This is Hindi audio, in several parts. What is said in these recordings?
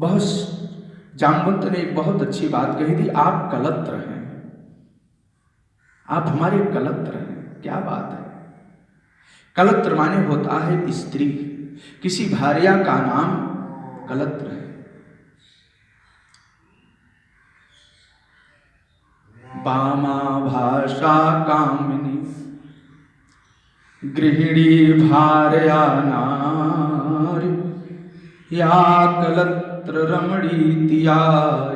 बहुत जामवंत ने एक बहुत अच्छी बात कही थी, आप कलत्र हैं, आप हमारे कलत्र हैं। क्या बात है। कलत्र माने होता है स्त्री, किसी भार्या का नाम कलत्र है। वामा भाषा कामिनी गृहिणी भार्या नारी, या कलत्र रमणीति या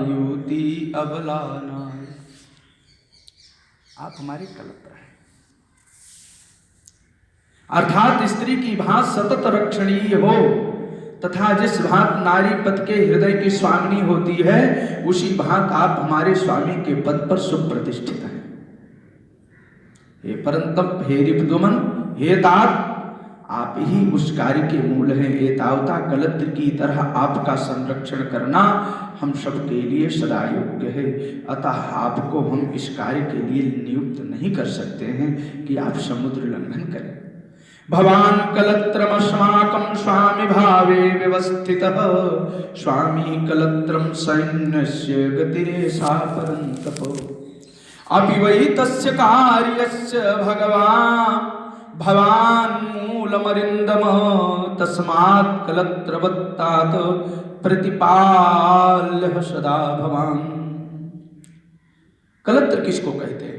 युति अबला नारी। आप हमारे कलत्र हैं, अर्थात स्त्री की भांत सतत रक्षणीय हो तथा जिस भांत नारी पद के हृदय की स्वामिनी होती है, उसी भांत आप हमारे स्वामी के पद पर सुप्रतिष्ठित हैं। हे परंतप, हे रिपुदमन, हे तात, आप ही उस कार्य के मूल हैं। एतावता कलत्र की तरह आपका संरक्षण करना हम सबके लिए सदा योग्य है। अतः आपको हम इस कार्य के लिए नियुक्त नहीं कर सकते हैं कि आप समुद्र लंघन करें। भवान कलत्रमस्माकं स्वामी भावे व्यवस्थितः, स्वामी कलत्रं सैन्यस्य गतिरेषा परन्तप। अपि वै तस्य कार्यस्य भवान् मूलमरिन्दम, तस्मात् कलत्रवत्तात प्रतिपाल्यः सदा भवान्। कलत्र किसको कहते हैं?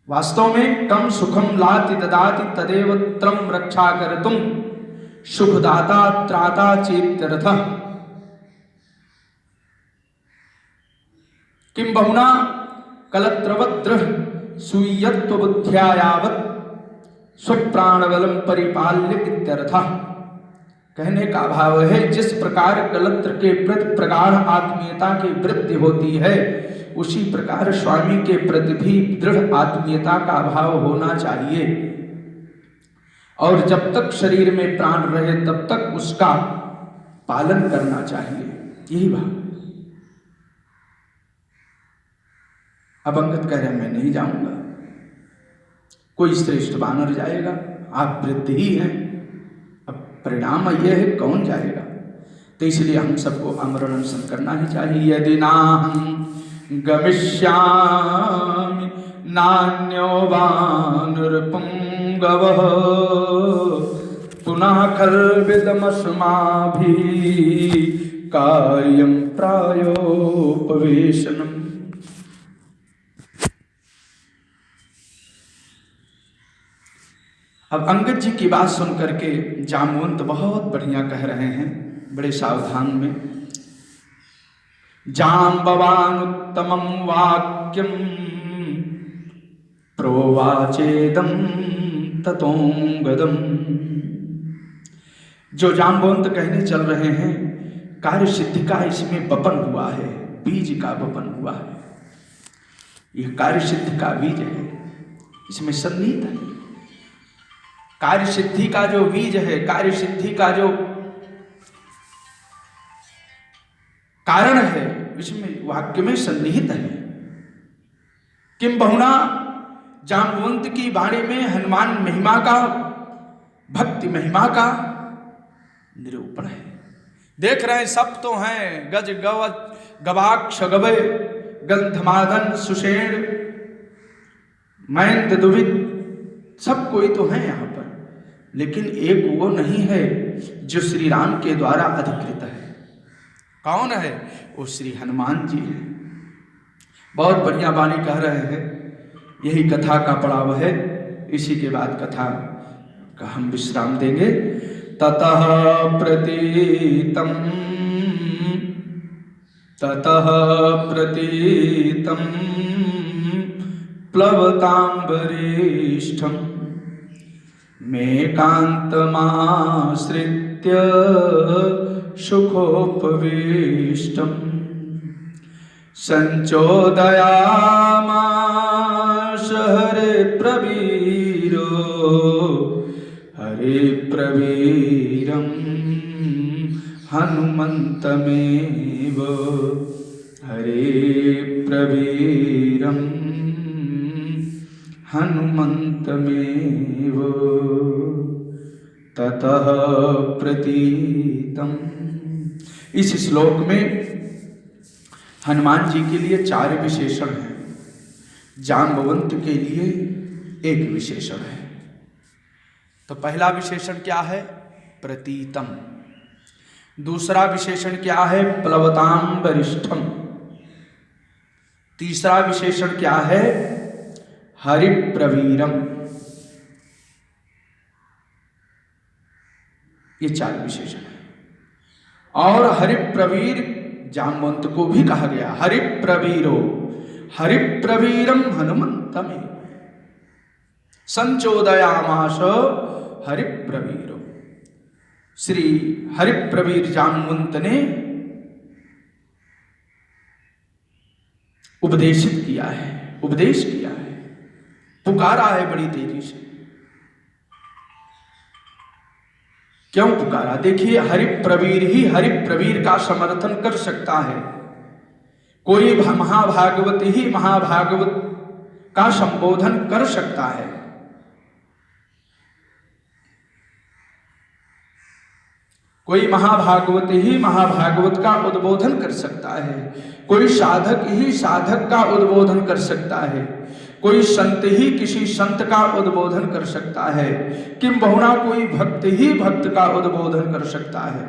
वास्तव में कम सुखम लाति ददाति तदेव त्रम रक्षा कर्तुम सुखदाता त्राता चेत्यर्थः। किं बहुना कलत्रवत् दृढ़ सुयत्व बुद्ध्या यावत् स्वप्राणबलम परिपाल्य इत्यर्थः। कहने का भाव है, जिस प्रकार कलत्र के प्रति प्रगाढ़ आत्मीयता की वृद्धि होती है, उसी प्रकार स्वामी के प्रति भी दृढ़ आत्मीयता का भाव होना चाहिए, और जब तक शरीर में प्राण रहे तब तक उसका पालन करना चाहिए। यही भाव। अब अंगद कह रहे मैं नहीं जाऊंगा, कोई श्रेष्ठ वानर जाएगा, आप वृद्ध ही हैं, अब परिणाम यह है कौन जाएगा। तो इसलिए हम सबको आमरण अनशन करना ही चाहिए। यदि नाहं गमिष्यामि नान्यो वानरपुंगवः, पुनः खल्विदमस्माभिः कार्यं प्रायोपवेशनम्। अब अंगद जी की बात सुनकर के जामवंत बहुत बढ़िया कह रहे हैं, बड़े सावधान में। जाम्बवानुत्तमं वाक्यं प्रोवाचेदं ततोंगदम्। जो जाम्बवंत कहने चल रहे हैं, कार्य सिद्धि का इसमें वपन हुआ है, बीज का वपन हुआ है। यह कार्य सिद्धि का बीज है, इसमें सन्निहित है। कार्य सिद्धि का जो बीज है, कार्य सिद्धि का जो कारण है, इसमें वाक्य में सन्निहित है। किम बहुना, जाम्बवंत की वाणी में हनुमान महिमा का, भक्ति महिमा का निरूपण है। देख रहे हैं सब तो हैं, गज गवत गवाक्ष गवय गंधमादन सुषेण मैंद दुवित, सब कोई तो है यहाँ पर, लेकिन एक वो नहीं है जो श्री राम के द्वारा अधिकृत है। कौन है वो? श्री हनुमान जी है। बहुत बढ़िया वाणी कह रहे हैं। यही कथा का पड़ाव है, इसी के बाद कथा का हम विश्राम देंगे। ततः प्रतीतं प्लवतांबरीष्ठम् मेकान्तमाश्रित्य सुखोपविष्टम् संचोदयामास हरे प्रवीरं हनुमन्तमेव, हरे प्रवीरं हनुमन्तमेव। ततः प्रतीतं इस श्लोक में हनुमान जी के लिए 4 विशेषण हैं, जाम्बवंत के लिए 1 विशेषण है। तो पहला विशेषण क्या है? प्रतीतम। दूसरा विशेषण क्या है? प्लवताम वरिष्ठम। तीसरा विशेषण क्या है? हरिप्रवीरम। ये 4 विशेषण है। और हरिप्रवीर जाम्बवंत को भी कहा गया, हरिप्रवीरो हरिप्रवीरम हनुमंतमे संचोदयामास हरिप्रवीरो। श्री हरिप्रवीर जाम्बवंत ने उपदेशित किया है, उपदेश किया है, पुकारा है बड़ी तेजी से। क्यों पुकारा? देखिए, हरिप्रवीर ही हरिप्रवीर का समर्थन कर सकता है। कोई महाभागवत ही महाभागवत का संबोधन कर सकता है। कोई महाभागवत ही महाभागवत का उद्बोधन कर सकता है। कोई साधक ही साधक का उद्बोधन कर सकता है। कोई संत ही किसी संत का उद्बोधन कर सकता है। किंबहुना कोई भक्त ही भक्त का उद्बोधन कर सकता है।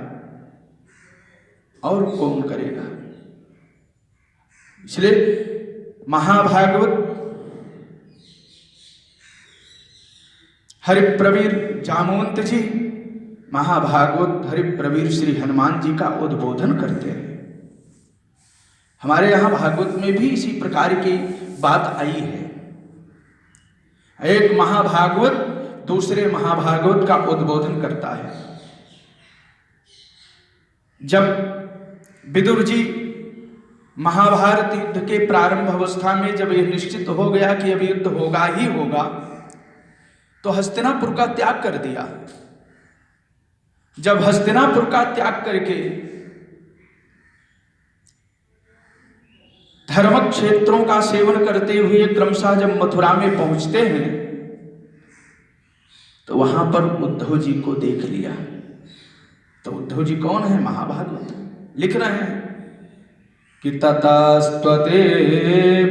और कौन करेगा? इसलिए महाभागवत हरिप्रवीर जाम्बवंत जी महाभागवत हरिप्रवीर श्री हनुमान जी का उद्बोधन करते हैं। हमारे यहां भागवत में भी इसी प्रकार की बात आई है। एक महाभागवत दूसरे महाभागवत का उद्बोधन करता है। जब विदुर जी महाभारत युद्ध के प्रारंभ अवस्था में जब यह निश्चित हो गया कि अब युद्ध होगा ही होगा, तो हस्तिनापुर का त्याग कर दिया। जब हस्तिनापुर का त्याग करके धर्म क्षेत्रों का सेवन करते हुए क्रमशः जब मथुरा में पहुंचते हैं, तो वहां पर उद्धव जी को देख लिया। तो उद्धव जी कौन है? महाभागवत लिख रहे हैं कि ततस्त्वते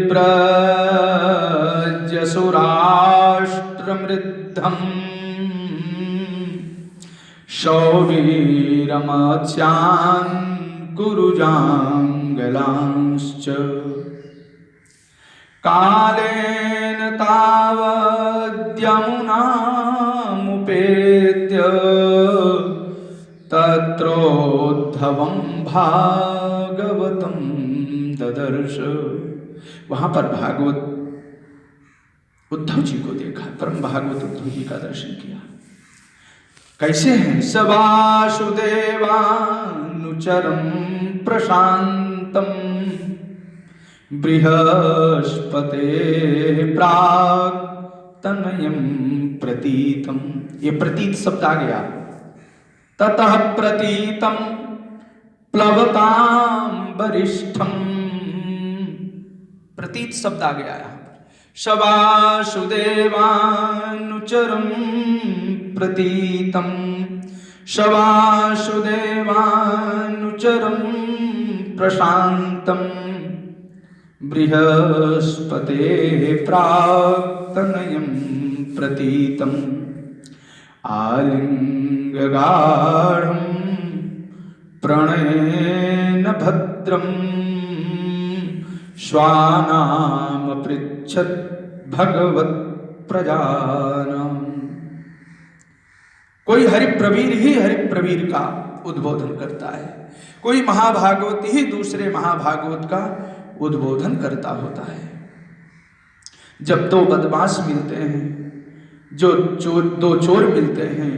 प्रजसुराष्ट्रमृद्धम शौवीरमत्स्यान् कुरुजांगलांश्च कालेन तावद्यमुनामुपेत्य तत्रोद्धवं भागवतं ददर्श। वहां पर भागवत उद्धव जी को देखा, परम भागवत उद्धव जी का दर्शन किया। कैसे हैं? सवासुदेवानुचरं प्रशांतम बृहस्पते प्राक् तनयं प्रतीतम। ये प्रतीत शब्द आ गया। ततः प्रतीतम प्लवताम वरिष्ठम। प्रतीत शब्द आ गया यहाँ पर। शवासुदेवानुचरं प्रतीतम शवासुदेवानुचरं प्रशांतम बृहस्पते प्राक्तनयं प्रतीतम आलिंगगाढ़ं प्रणयेन भद्रं श्वानाम पृच्छत् भगवत प्रजानाम। कोई हरिप्रवीर ही हरिप्रवीर का उद्बोधन करता है। कोई महाभागवत ही दूसरे महाभागवत का उद्बोधन करता होता है। जब दो बदमाश मिलते हैं, दो चोर मिलते हैं,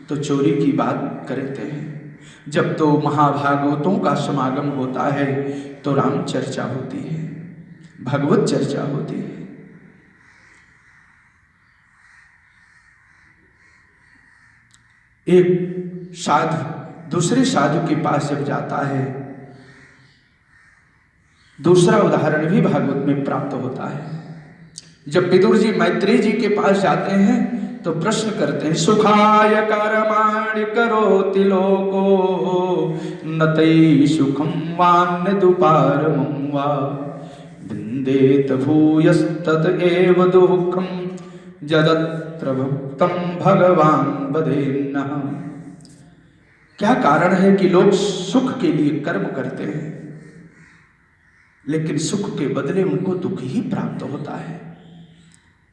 तो चोरी की बात करते हैं। जब दो महाभागवतों का समागम होता है तो राम चर्चा होती है, भगवत चर्चा होती है। एक साधु दूसरे साधु के पास जब जाता है, दूसरा उदाहरण भी भागवत में प्राप्त होता है। जब विदुर जी मैत्रेय जी के पास जाते हैं तो प्रश्न करते हैं, सुखाय कर्माणि करोति लोको न तै सुखम वान्य दुपारमं वा विन्देत भूयस्तत एव दुःखम जदत्र भुक्तम भगवान वदेन्नः। क्या कारण है कि लोग सुख के लिए कर्म करते हैं लेकिन सुख के बदले उनको दुख ही प्राप्त होता है?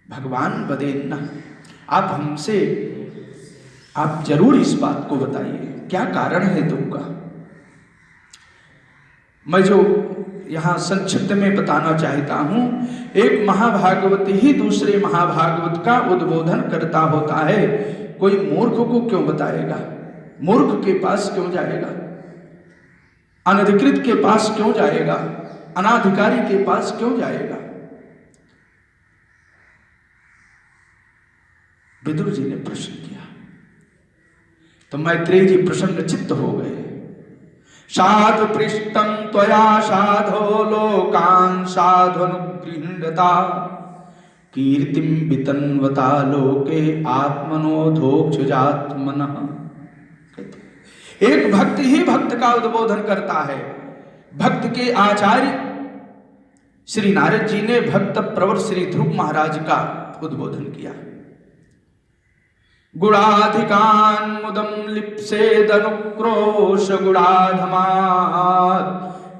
भगवान वदेन्नः, आप हमसे आप जरूर इस बात को बताइए, क्या कारण है दुख का? मैं जो यहां संक्षिप्त में बताना चाहता हूं, एक महाभागवत ही दूसरे महाभागवत का उद्बोधन करता होता है। कोई मूर्ख को क्यों बताएगा? मूर्ख के पास क्यों जाएगा? अनधिकृत के पास क्यों जाएगा? अनाधिकारी के पास क्यों जाएगा? विदुर जी ने प्रश्न किया तो मैत्रेय जी प्रसन्न चित्त हो गए। साधु पृष्ठम त्वया साधो लोकान् साधुनुगृह्णता कीर्तिं वितन्वता लोके आत्मनोधोक्षजात्मनः। एक भक्त ही भक्त का उद्बोधन करता है। भक्त के आचार्य श्री नारद जी ने भक्त प्रवर श्री ध्रुव महाराज का उद्बोधन किया। गुणाधिकान् मुदं लिप्सेदनुक्रोश गुणाधमात्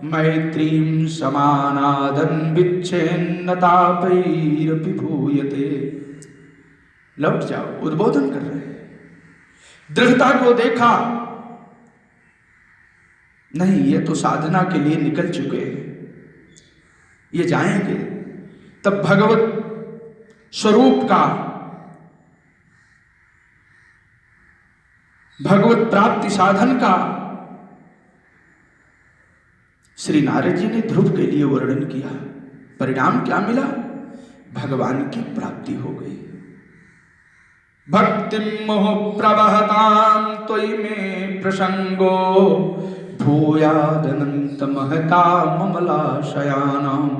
मैत्रीं समानादन् विच्छेन्नतापैरपि भूयते। लौट जाओ, उद्बोधन कर रहे हैं। दृढ़ता को देखा नहीं, ये तो साधना के लिए निकल चुके हैं, ये जाएंगे। तब भगवत स्वरूप का, भगवत प्राप्ति साधन का श्री नारद जी ने ध्रुव के लिए वर्णन किया। परिणाम क्या मिला? भगवान की प्राप्ति हो गई। भक्तिं मोह प्रवहतां त्वयि मे प्रसंगो भूयादनंत महता ममलाशयानाम्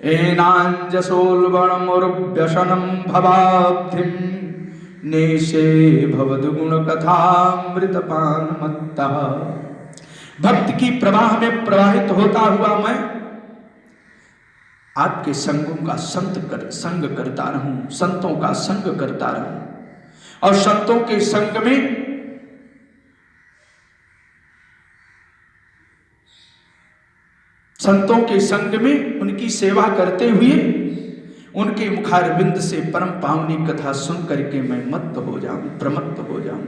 एनाञ्जसोल्बणमुर्व्यसनं भवाब्धिं नेशे भवद्गुणकथामृतपानमत्तः। भक्त की प्रवाह में प्रवाहित होता हुआ मैं आपके संगों का संग करता रहूं, संतों का संग करता रहूं, और संतों के संग में उनकी सेवा करते हुए उनके मुखारविंद से परम पावनी कथा सुन करके मैं मत्त हो जाऊं, प्रमत्त हो जाऊं।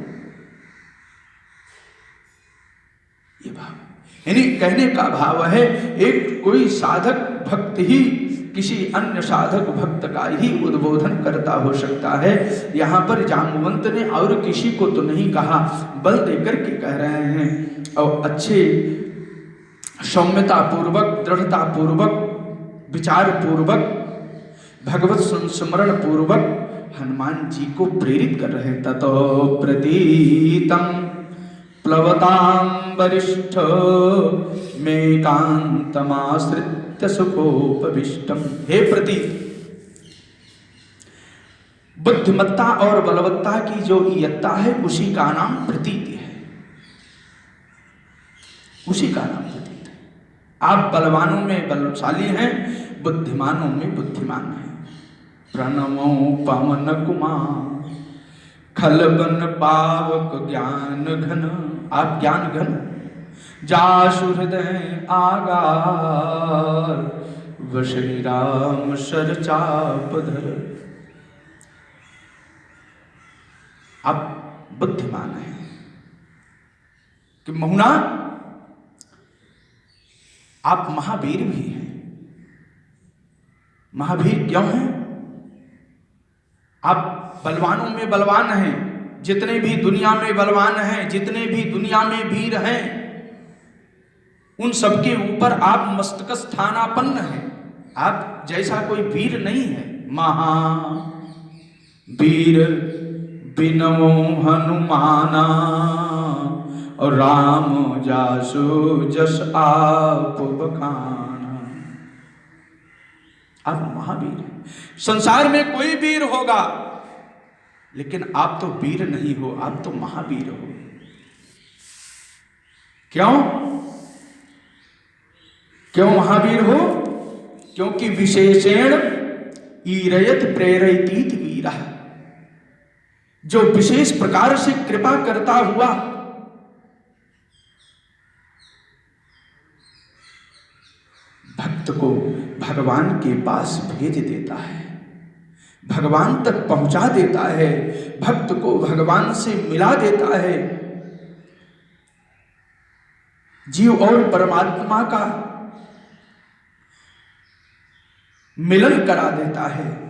ये भाव, यानी कहने का भाव है, एक कोई साधक भक्त ही किसी अन्य साधक भक्त का ही उद्बोधन करता हो सकता है। यहां पर जाम्बवंत ने और किसी को तो नहीं कहा, बल देकर के कह रहे हैं और अच्छे सौम्यता पूर्वक, दृढ़ता पूर्वक, विचार पूर्वक, भगवत स्मरण पूर्वक हनुमान जी को प्रेरित कर रहे हैं। ततो प्रतीतम प्लवतां वरिष्ठ मेकांतमाश्रित्य सुखोपविष्टम। हे प्रतीत, बुद्धिमत्ता और बलवत्ता की जो इयत्ता है उसी का नाम प्रतीति है, उसी का नाम प्रतीत है। आप बलवानों में बलशाली हैं, बुद्धिमानों में बुद्धिमान हैं। प्रणमो पवन कुमार खलबन पावक ज्ञान घन। आप ज्ञान घन, जासु हृदय आगार वशरी राम शर चाप धर। आप बुद्धिमान हैं कि महुना आप महावीर भी हैं। महावीर क्यों हैं? आप बलवानों में बलवान हैं, जितने भी दुनिया में बलवान हैं, जितने भी दुनिया में वीर हैं, उन सबके ऊपर आप मस्तक स्थानापन्न हैं। आप जैसा कोई वीर नहीं है। महावीर बिनमो हनुमाना और राम जासु जस आप बखाना। आप महावीर हैं। संसार में कोई वीर होगा लेकिन आप तो वीर नहीं हो, आप तो महावीर हो। क्यों क्यों महावीर हो? क्योंकि विशेषण ईरयत प्रेरयतीत वीरा, जो विशेष प्रकार से कृपा करता हुआ भक्त को भगवान के पास भेज देता है, भगवान तक पहुंचा देता है, भक्त को भगवान से मिला देता है, जीव और परमात्मा का मिलन करा देता है।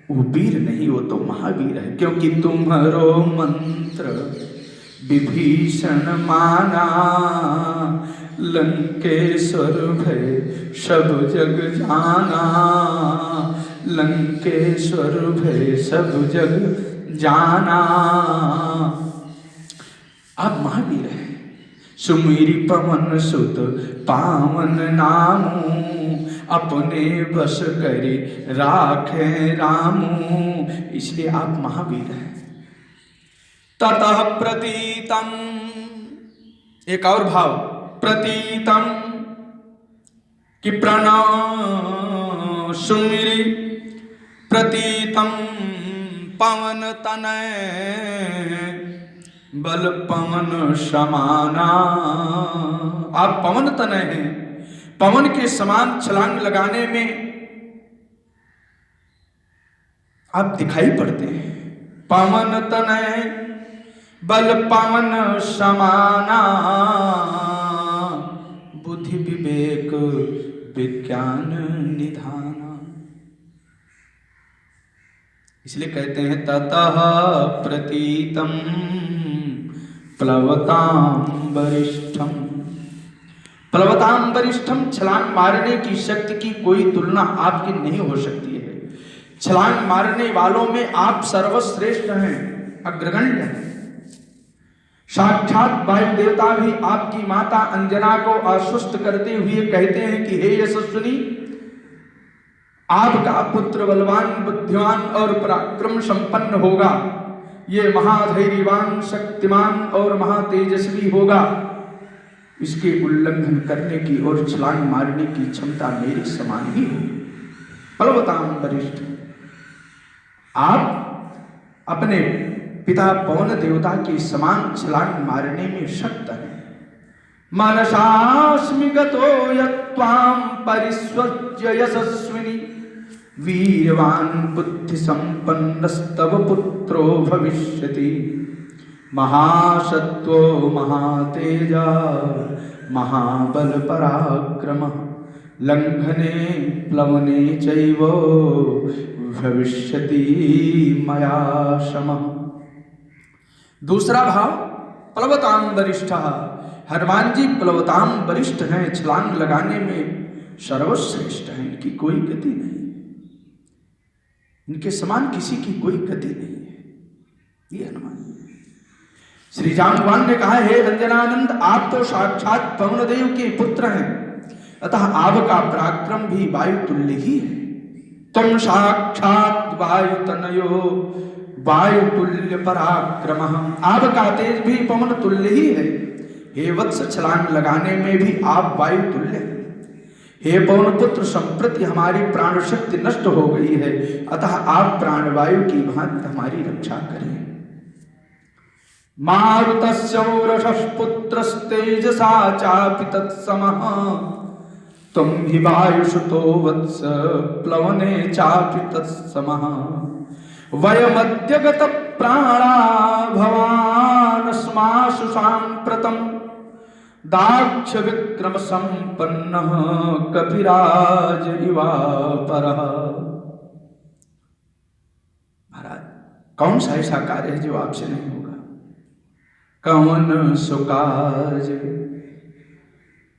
वो वीर नहीं, वो तो महावीर है। क्योंकि तुम्हारो मंत्र विभीषण माना, लंकेश्वर भय सब जग जाना, लंकेश्वर भय सब जग जाना। आप महावीर हैं। सुमिरि पवन सुत पावन नामू, अपने बस करी राखे रामू। इसलिए आप महावीर हैं। ततः प्रतीतम, एक और भाव, प्रतीतम कि प्रणव सुमिरि, प्रतीतम पवन तनय बल पवन समाना। आप पवन तनय हैं, पवन के समान छलांग लगाने में आप दिखाई पड़ते हैं। पवन तनय बल पवन समाना, बुद्धि विवेक विज्ञान निधाना। इसलिए कहते हैं ततः प्रतीतम प्लवताम वरिष्ठम। प्लवताम वरिष्ठम, छलांग मारने की शक्ति की कोई तुलना आपकी नहीं हो सकती है। छलांग मारने वालों में आप सर्वश्रेष्ठ हैं, अग्रगण्य हैं। साक्षात वायु देवता भी आपकी माता अंजना को आश्वस्त करते हुए कहते हैं कि हे यशस्विनी, आपका पुत्र बलवान, बुद्धिमान और पराक्रम संपन्न होगा। ये महाधैर्यवान, शक्तिमान और महातेजस्वी होगा। इसके उल्लंघन करने की और छलांग मारने की क्षमता मेरे समान ही होगी। प्लवताम वरिष्ठ, आप अपने पिता पवन देवता के समान छलांग मारने में शक्त हैं। मनसास्मि गतो यत्त्वां परिस्वज्य यशस्विनी, वीरवान बुद्धि संपन्नस्तव पुत्रो भविष्यति। महासत्वो महातेजा महाबल पराक्रम, लंघने प्लवने चैव भविष्यति मया शमः। दूसरा भाव, प्लवताम वरिष्ठ। हनुमान जी प्लवताम वरिष्ठ हैं, छलांग लगाने में सर्वश्रेष्ठ हैं, इनकी कोई गति नहीं, इनके समान किसी की कोई गति नहीं है। ये हनुमान जी। श्री जाम्बवान ने कहा, हे अंजनानंद, आप तो साक्षात पवनदेव के पुत्र हैं, अतः आपका पराक्रम भी वायु तुल्य ही है। तुम साक्षात वायु तनयो वायु तुल्य पराक्रम, आपका तेज भी पवन तुल्य ही है। हे वत्स, छलांग लगाने में भी आप वायु तुल्य हैं। हे पवन पुत्र, संप्रति हमारी प्राण शक्ति नष्ट हो गई है, अतः आप प्राणवायु की भांति हमारी रक्षा करें। मारुतस्य उरषः पुत्रस्तेजसा चापि तत्समः, तुम हि वायुसुतो वत्स प्लवने चापि तत्समः। वयमद्य गत प्राणा भवान् स्मासु साम्प्रतम्, दाक्ष विक्रम संपन्नः कपिराज इवापरः। महाराज, कौन सा ऐसा कार्य है जो आपसे नहीं होगा? कौन सुकाज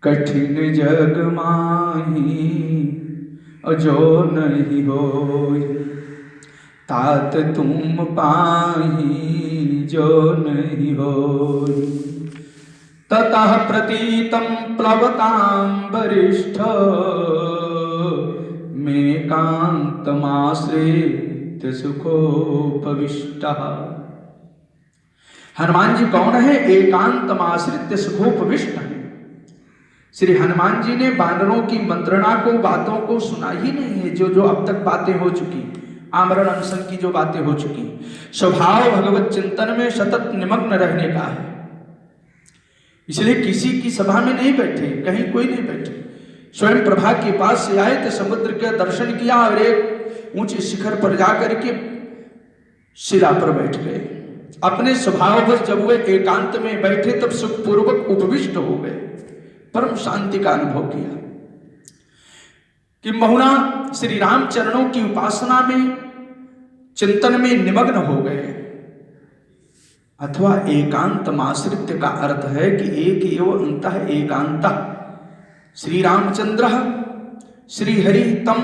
कठिन जग माही, अजो नहीं होय तात तुम पाही जो नहीं होय। ततः प्रतीतम प्लवताम वरिष्ठ, मे कांतमाश्रे नित्य सुखोपविष्टः। हनुमान जी कौन है? एकांतमाश्रित्य सुखोपविष्ट है। श्री हनुमान जी ने बानरों की मंत्रणा को, बातों को सुना ही नहीं है। जो जो अब तक बातें हो चुकी, आमरण अनशन की जो बातें हो चुकी, स्वभाव भगवत चिंतन में सतत निमग्न रहने का है। इसलिए किसी की सभा में नहीं बैठे, कहीं कोई नहीं बैठे। स्वयं प्रभा के पास से आए तो समुद्र के दर्शन किया और एक ऊंचे शिखर पर जाकर के शिला पर बैठ गए। अपने स्वभाववश जब वे एकांत में बैठे तब सुखपूर्वक उपविष्ट हो गए, परम शांति का अनुभव किया। कि बहुना श्री राम चरणों की उपासना में, चिंतन में निमग्न हो गए। अथवा एकांतमाश्रित्य का अर्थ है कि एक एव अंतः एकांतः श्री रामचंद्र श्रीहरि तम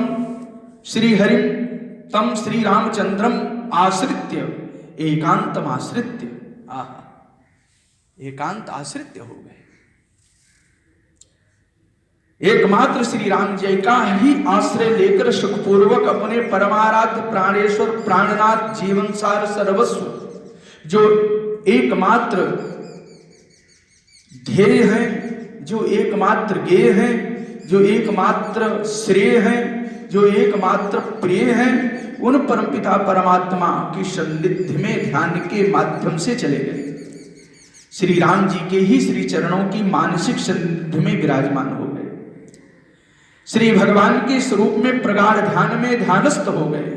श्री रामचंद्रम आश्रित्य एकांतमाश्रित्य, एकांत आश्रित्य हो गए। एकमात्र श्री राम जी का ही आश्रय लेकर सुखपूर्वक अपने परमाराध्य प्राणेश्वर प्राणनाथ जीवन सार सर्वस्व, जो एकमात्र ध्येय है, जो एकमात्र गेय है, जो एकमात्र श्रेय है, जो एकमात्र प्रिय है, उन परमपिता परमात्मा की सन्निधि में ध्यान के माध्यम से चले गए। श्री राम जी के ही श्री चरणों की मानसिक सन्निधि में विराजमान हो गए। श्री भगवान के स्वरूप में प्रगाढ़ ध्यान में ध्यानस्थ हो गए।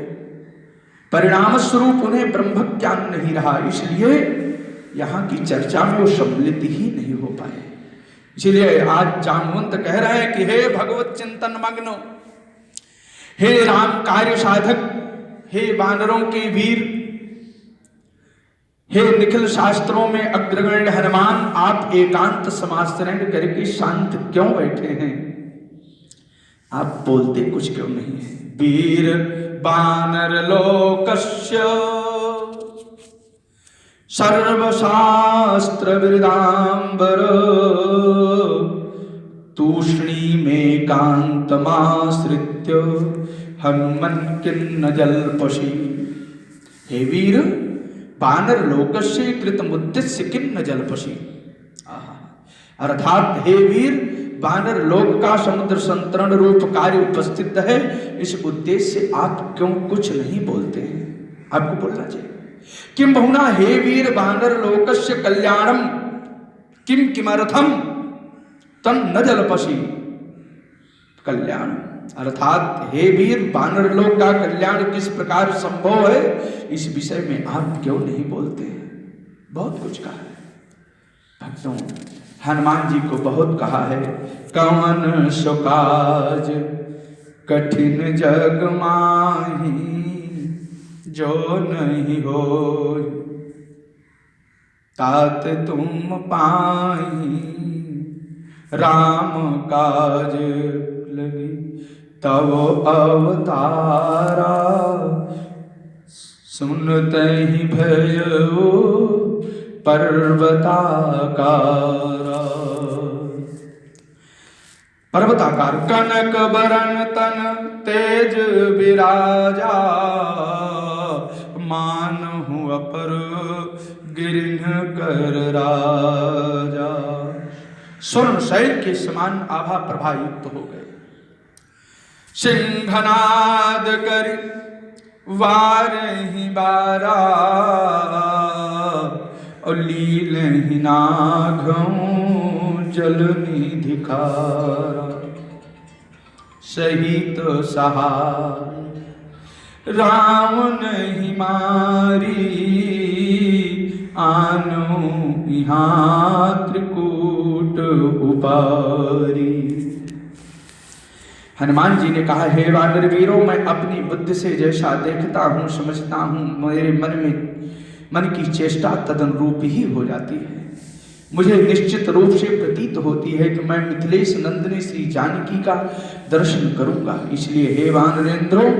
परिणाम स्वरूप उन्हें ब्रह्म ज्ञान नहीं रहा, इसलिए यहां की चर्चा में वो सम्मिलित ही नहीं हो पाए। इसलिए आज जामवंत कह रहे हैं कि हे भगवत चिंतन मग्नो, हे राम कार्य साधक, हे वानरों के वीर, हे निखिल शास्त्रों में अग्रगण्य हनुमान, आप एकांत समाश्रय करके शांत क्यों बैठे हैं? आप बोलते कुछ क्यों नहीं है? वीर बानर लोकस्य सर्वशास्त्र विदांबर तूष्णी में कांतमाश्रित्य हनुमन किन्न जल्पसी। हे वीर बानर लोकस्य कृतमुद्देश्य किन्न जल्पसी। अर्थात हे वीर, वानर लोक का समुद्र संतरण रूप कार्य उपस्थित है, इस उद्देश्य से आप क्यों कुछ नहीं बोलते हैं? आपको बोलना चाहिए। किम बहुना हे वीर वानर लोकस्य कल्याणम किम किमर्थम तम न जल्पसी। कल्याण अर्थात हे वीर वानर लोक का कल्याण किस प्रकार संभव है, इस विषय में आप क्यों नहीं बोलते हैं? बहुत कुछ कहा है भक्तों। हनुमान जी को बहुत कहा है, कवन सो काज कठिन जग माही जो नहीं हो तात तुम पाही। राम काज लगी तब अवतारा सुनते ही भयो पर्वताकारा। पर्वताकार कनक बरन तन तेज विराजा मानहु अपर गिरिन कर राजा। स्वर्ण शैल के समान आभा प्रभा युक्त हो गए। सिंहनाद कर वारहि बारा और लील ही नाघों जल निधिकारा। सहित सहाय राम नहीं मारी आनो यहाँ त्रिकूट उपारी। हनुमान जी ने कहा, हे वानर वीरों, मैं अपनी बुद्धि से जैसा देखता हूँ समझता हूँ, मेरे मन की चेष्टा तदनुरूप ही हो जाती है। मुझे निश्चित रूप से प्रतीत होती है कि मैं मिथिलेश नंदिनी श्री जानकी का दर्शन करूंगा। इसलिए हे वानरेंद्रों,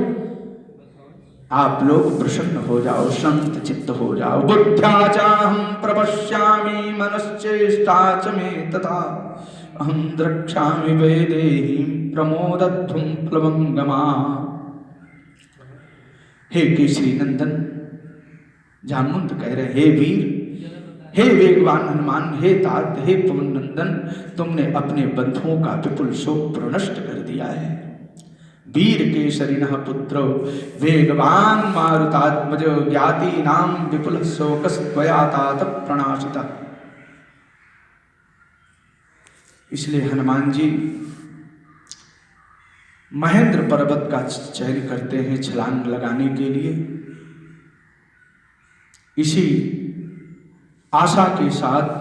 आप लोग प्रसन्न हो जाओ, शांत चित्त हो जाओ। बुद्ध्या चाहं प्रपश्यामि मनश्चेष्टा च मे तथा अहं द्रक्ष्यामि वैदेहीं प्रमोदध्वं प्लवंगमा। हे केसरी नंदन, जामवंत कह रहे, हे वीर, हे वेगवान हनुमान, हे तात, हे पवन नंदन, तुमने अपने बंधुओं का विपुल शोक प्रनष्ट कर दिया है। वीर केसरिणः पुत्रो वेगवान मारुतात्मज, ज्ञाति नाम विपुल शोकस्त्वया तात प्रणाशितः। इसलिए हनुमान जी महेंद्र पर्वत का चयन करते हैं छलांग लगाने के लिए। इसी आशा के साथ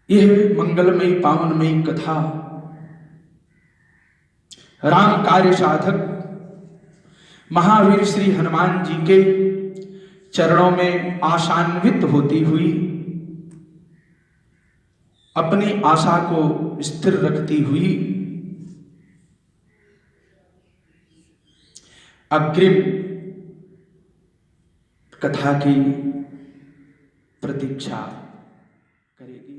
यह मंगलमयी पावनमयी कथा राम कार्य साधक महावीर श्री हनुमान जी के चरणों में आशान्वित होती हुई, अपनी आशा को स्थिर रखती हुई अग्रिम कथा की प्रतीक्षा करेगी।